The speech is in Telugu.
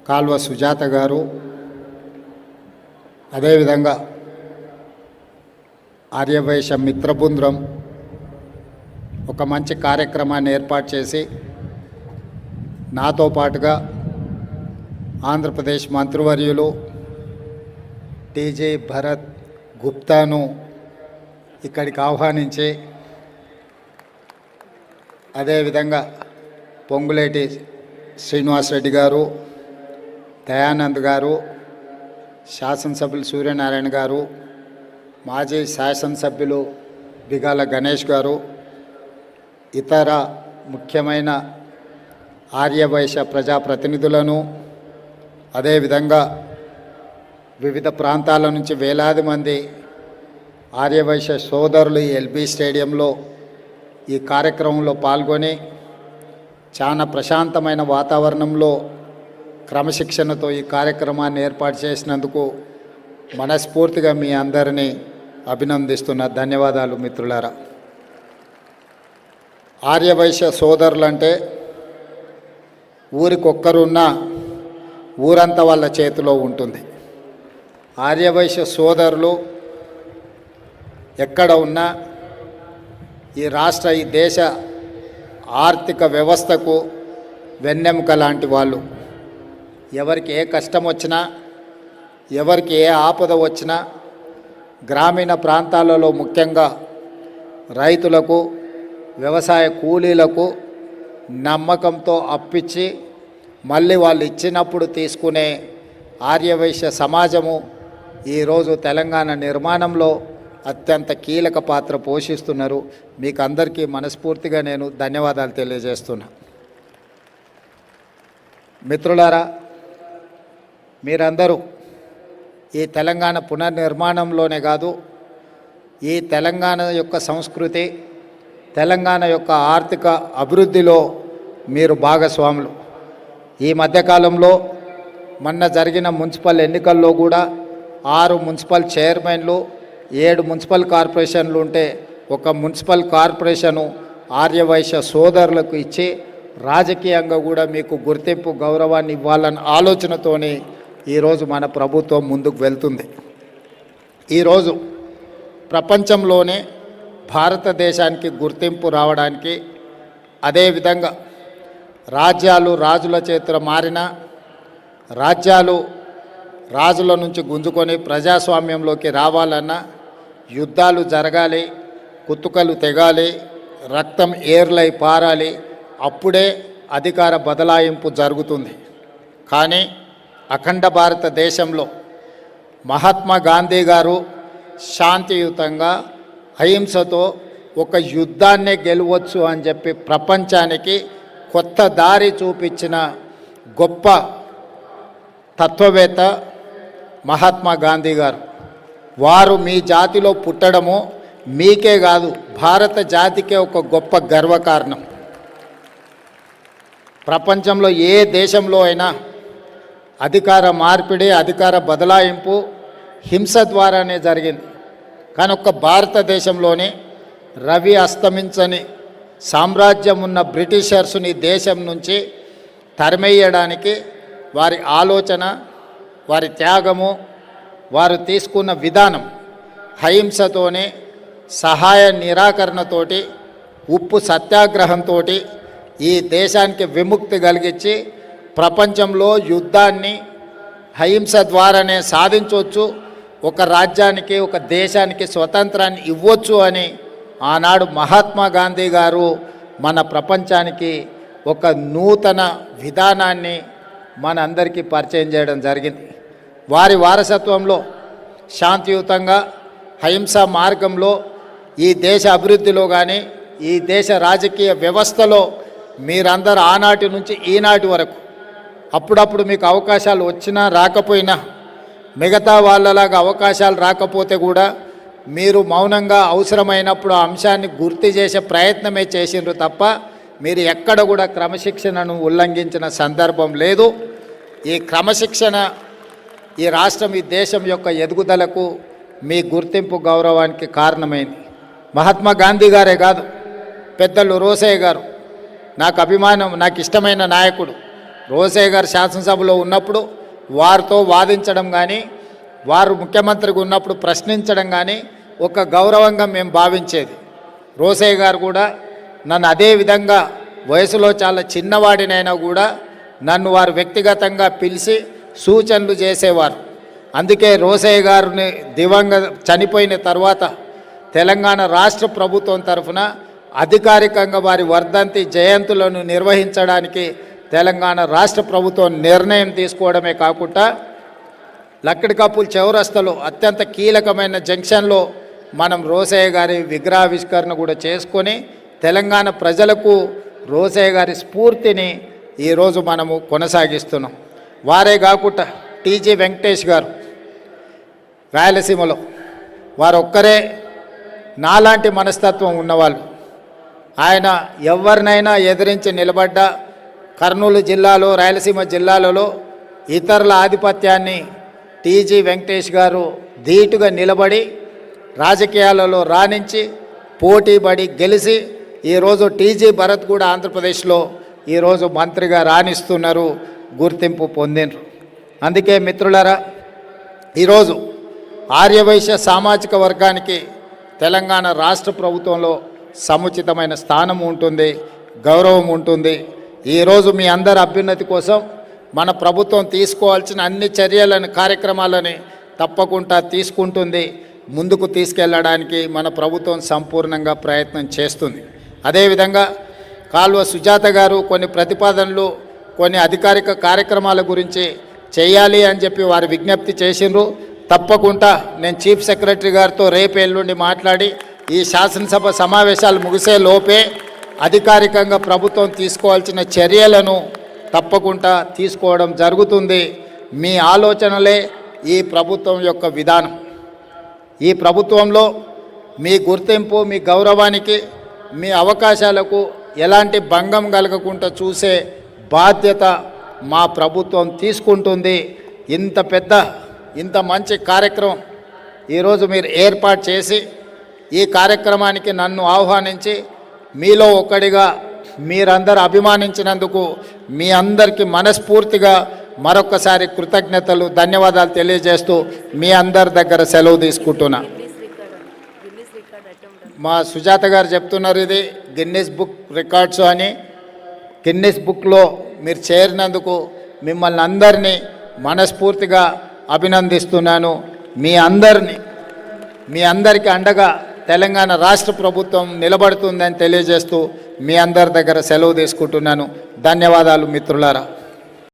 కాల్వ సుజాత గారు, అదేవిధంగా ఆర్యవైశ్య మిత్రబృందం ఒక మంచి కార్యక్రమాన్ని ఏర్పాటు చేసి నాతో పాటుగా ఆంధ్రప్రదేశ్ మంత్రివర్యులు టీజీ భరత్ గుప్తాను ఇక్కడికి ఆహ్వానించి, అదేవిధంగా పొంగులేటి శ్రీనివాసరెడ్డి గారు, దయానంద్ గారు, శాసనసభ్యులు సూర్యనారాయణ గారు, మాజీ శాసనసభ్యులు బిగాల గణేష్ గారు, ఇతర ముఖ్యమైన ఆర్యవైశ్య ప్రజాప్రతినిధులను, అదేవిధంగా వివిధ ప్రాంతాల నుంచి వేలాది మంది ఆర్యవైశ్య సోదరులు ఎల్బీ స్టేడియంలో ఈ కార్యక్రమంలో పాల్గొని చాలా ప్రశాంతమైన వాతావరణంలో క్రమశిక్షణతో ఈ కార్యక్రమాన్ని ఏర్పాటు చేసినందుకు మనస్ఫూర్తిగా మీ అందరినీ అభినందిస్తున్న. ధన్యవాదాలు మిత్రులారా. ఆర్యవైశ్య సోదరులంటే ఊరికొక్కరున్నా ఊరంతా వాళ్ళ చేతిలో ఉంటుంది. ఆర్యవైశ్య సోదరులు ఎక్కడ ఉన్నా ఈ రాష్ట్ర, ఈ దేశ ఆర్థిక వ్యవస్థకు వెన్నెముక లాంటి వాళ్ళు. ఎవరికి ఏ కష్టం వచ్చినా, ఎవరికి ఏ ఆపద వచ్చినా గ్రామీణ ప్రాంతాలలో ముఖ్యంగా రైతులకు, వ్యవసాయ కూలీలకు నమ్మకంతో అప్పిచ్చి మళ్ళీ వాళ్ళు ఇచ్చినప్పుడు తీసుకునే ఆర్యవైశ్య సమాజము ఈరోజు తెలంగాణ నిర్మాణంలో అత్యంత కీలక పాత్ర పోషిస్తున్నారు. మీకు అందరికీ మనస్ఫూర్తిగా నేను ధన్యవాదాలు తెలియజేస్తున్నా. మిత్రులారా, మీరందరూ ఈ తెలంగాణ పునర్నిర్మాణంలోనే కాదు, ఈ తెలంగాణ యొక్క సంస్కృతి, తెలంగాణ యొక్క ఆర్థిక అభివృద్ధిలో మీరు భాగస్వాములు. ఈ మధ్యకాలంలో మొన్న జరిగిన మున్సిపల్ ఎన్నికల్లో కూడా 6 మున్సిపల్ చైర్మన్లు, 7 మున్సిపల్ కార్పొరేషన్లు ఉంటే ఒక మున్సిపల్ కార్పొరేషను ఆర్యవైశ్య సోదరులకు ఇచ్చి రాజకీయంగా కూడా మీకు గుర్తింపు, గౌరవాన్ని ఇవ్వాలన్న ఆలోచనతోని ఈరోజు మన ప్రభుత్వం ముందుకు వెళ్తుంది. ఈరోజు ప్రపంచంలోనే భారతదేశానికి గుర్తింపు రావడానికి, అదేవిధంగా రాజ్యాలు రాజుల చేతుల మారిన, రాజ్యాలు రాజుల నుంచి గుంజుకొని ప్రజాస్వామ్యంలోకి రావాలన్నా యుద్ధాలు జరగాలి, కుతుకలు తెగాలి, రక్తం ఏర్లై పారాలి, అప్పుడే అధికార బదలాయింపు జరుగుతుంది. కానీ అఖండ భారతదేశంలో మహాత్మా గాంధీ గారు శాంతియుతంగా అహింసతో ఒక యుద్ధాన్నే గెలవచ్చు అని చెప్పి ప్రపంచానికి కొత్త దారి చూపించిన గొప్ప తత్వవేత్త మహాత్మా గాంధీ గారు. వారు మీ జాతిలో పుట్టడము మీకే కాదు, భారత జాతికే ఒక గొప్ప గర్వకారణం. ప్రపంచంలో ఏ దేశంలో అయినా అధికార మార్పిడి, అధికార బదలాయింపు హింస ద్వారానే జరిగింది. కానీ ఒక్క భారతదేశంలోనే రవి అస్తమించని సామ్రాజ్యం ఉన్న బ్రిటిషర్స్ని దేశం నుంచి తరిమేయడానికి వారి ఆలోచన, వారి త్యాగము, వారు తీసుకున్న విధానం అహింసతోనే, సహాయ నిరాకరణతోటి, ఉప్పు సత్యాగ్రహంతో ఈ దేశానికి విముక్తి కలిగించి ప్రపంచంలో యుద్ధాన్ని అహింస ద్వారానే సాధించవచ్చు, ఒక రాజ్యానికి, ఒక దేశానికి స్వతంత్రాన్ని ఇవ్వచ్చు అని ఆనాడు మహాత్మా గాంధీ గారు మన ప్రపంచానికి ఒక నూతన విధానాన్ని మనందరికీ పరిచయం చేయడం జరిగింది. వారి వారసత్వంలో శాంతియుతంగా అహింసా మార్గంలో ఈ దేశ అభివృద్ధిలో కానీ, ఈ దేశ రాజకీయ వ్యవస్థలో మీరందరూ ఆనాటి నుంచి ఈనాటి వరకు అప్పుడప్పుడు మీకు అవకాశాలు వచ్చినా రాకపోయినా, మిగతా వాళ్ళలాగా అవకాశాలు రాకపోతే కూడా మీరు మౌనంగా అవసరమైనప్పుడు ఆ అంశాన్ని గుర్తు చేసే ప్రయత్నమే చేసిండ్రు తప్ప మీరు ఎక్కడ కూడా క్రమశిక్షణను ఉల్లంఘించిన సందర్భం లేదు. ఈ క్రమశిక్షణ ఈ రాష్ట్రం, ఈ దేశం యొక్క ఎదుగుదలకు, మీ గుర్తింపు, గౌరవానికి కారణమైంది. మహాత్మా గాంధీ గారే కాదు, పెద్దలు రోసయ్య గారు నాకు అభిమానం, నాకు ఇష్టమైన నాయకుడు. రోసయ్య గారు శాసనసభలో ఉన్నప్పుడు వారితో వాదించడం కానీ వారు ముఖ్యమంత్రిగా ఉన్నప్పుడు ప్రశ్నించడం కానీ ఒక గౌరవంగా మేము భావించేది. రోసయ్య గారు కూడా నన్ను అదే విధంగా వయసులో చాలా చిన్నవాడినైనా కూడా నన్ను వారు వ్యక్తిగతంగా పిలిచి సూచనలు చేసేవారు. అందుకే రోసయ్య గారిని చనిపోయిన తర్వాత తెలంగాణ రాష్ట్ర ప్రభుత్వం తరఫున అధికారికంగా వారి వర్ధంతి జయంతులను నిర్వహించడానికి తెలంగాణ రాష్ట్ర ప్రభుత్వం నిర్ణయం తీసుకోవడమే కాకుండా లక్కడికప్పుల చౌరస్తాలో అత్యంత కీలకమైన జంక్షన్లో మనం రోసయ్య గారి విగ్రహావిష్కరణ కూడా చేసుకొని తెలంగాణ ప్రజలకు రోసయ్య గారి స్ఫూర్తిని ఈరోజు మనము కొనసాగిస్తున్నాం. వారే కాకుండా టీజీ వెంకటేష్ గారు రాయలసీమలో వారు ఒక్కరే నాలాంటి మనస్తత్వం ఉన్నవాళ్ళు. ఆయన ఎవరినైనా ఎదిరించి నిలబడ్డ కర్నూలు జిల్లాలో రాయలసీమ జిల్లాలలో ఇతరుల ఆధిపత్యాన్ని టీజీ వెంకటేష్ గారు ధీటుగా నిలబడి రాజకీయాలలో రాణించి పోటీపడి గెలిచి ఈరోజు టీజీ భరత్ కూడా ఆంధ్రప్రదేశ్లో ఈరోజు మంత్రిగా రాణిస్తున్నారు, గుర్తింపు పొందినరు. అందుకే మిత్రులారా, ఈరోజు ఆర్యవైశ్య సామాజిక వర్గానికి తెలంగాణ రాష్ట్ర ప్రభుత్వంలో సముచితమైన స్థానం ఉంటుంది, గౌరవం ఉంటుంది. ఈరోజు మీ అందరి అభ్యున్నతి కోసం మన ప్రభుత్వం తీసుకోవాల్సిన అన్ని చర్యలను కార్యక్రమాలని తప్పకుండా తీసుకుంటుంది. ముందుకు తీసుకెళ్ళడానికి మన ప్రభుత్వం సంపూర్ణంగా ప్రయత్నం చేస్తుంది. అదేవిధంగా కాల్వ సుజాత గారు కొన్ని ప్రతిపాదనలు కొన్ని అధికారిక కార్యక్రమాల గురించి చేయాలి అని చెప్పి వారు విజ్ఞప్తి చేసిండ్రు. తప్పకుండా నేను చీఫ్ సెక్రటరీ గారితో రేపు ఎల్లుండి మాట్లాడి ఈ శాసనసభ సమావేశాలు ముగిసే లోపే అధికారికంగా ప్రభుత్వం తీసుకోవాల్సిన చర్యలను తప్పకుండా తీసుకోవడం జరుగుతుంది. మీ ఆలోచనలే ఈ ప్రభుత్వం యొక్క విధానం. ఈ ప్రభుత్వంలో మీ గుర్తింపు, మీ గౌరవానికి, మీ అవకాశాలకు ఎలాంటి భంగం కలగకుండా చూసే బాధ్యత మా ప్రభుత్వం తీసుకుంటుంది. ఇంత మంచి కార్యక్రమం ఈరోజు మీరు ఏర్పాటు చేసి ఈ కార్యక్రమానికి నన్ను ఆహ్వానించి మీలో ఒక్కడిగా మీరందరూ అభిమానించినందుకు మీ అందరికీ మనస్ఫూర్తిగా మరొకసారి కృతజ్ఞతలు, ధన్యవాదాలు తెలియజేస్తూ మీ అందరి దగ్గర సెలవు తీసుకుంటున్నా. మా సుజాత గారు చెప్తున్నారు ఇది గిన్నిస్ బుక్ రికార్డ్స్ అని. గిన్నిస్ బుక్లో మీరు చేరినందుకు మిమ్మల్ని అందరినీ మనస్ఫూర్తిగా అభినందిస్తున్నాను. మీ అందరికీ అండగా తెలంగాణ రాష్ట్ర ప్రభుత్వం నిలబడుతుందని తెలియజేస్తూ మీ అందరి దగ్గర సెలవు తీసుకుంటున్నాను. ధన్యవాదాలు మిత్రులారా.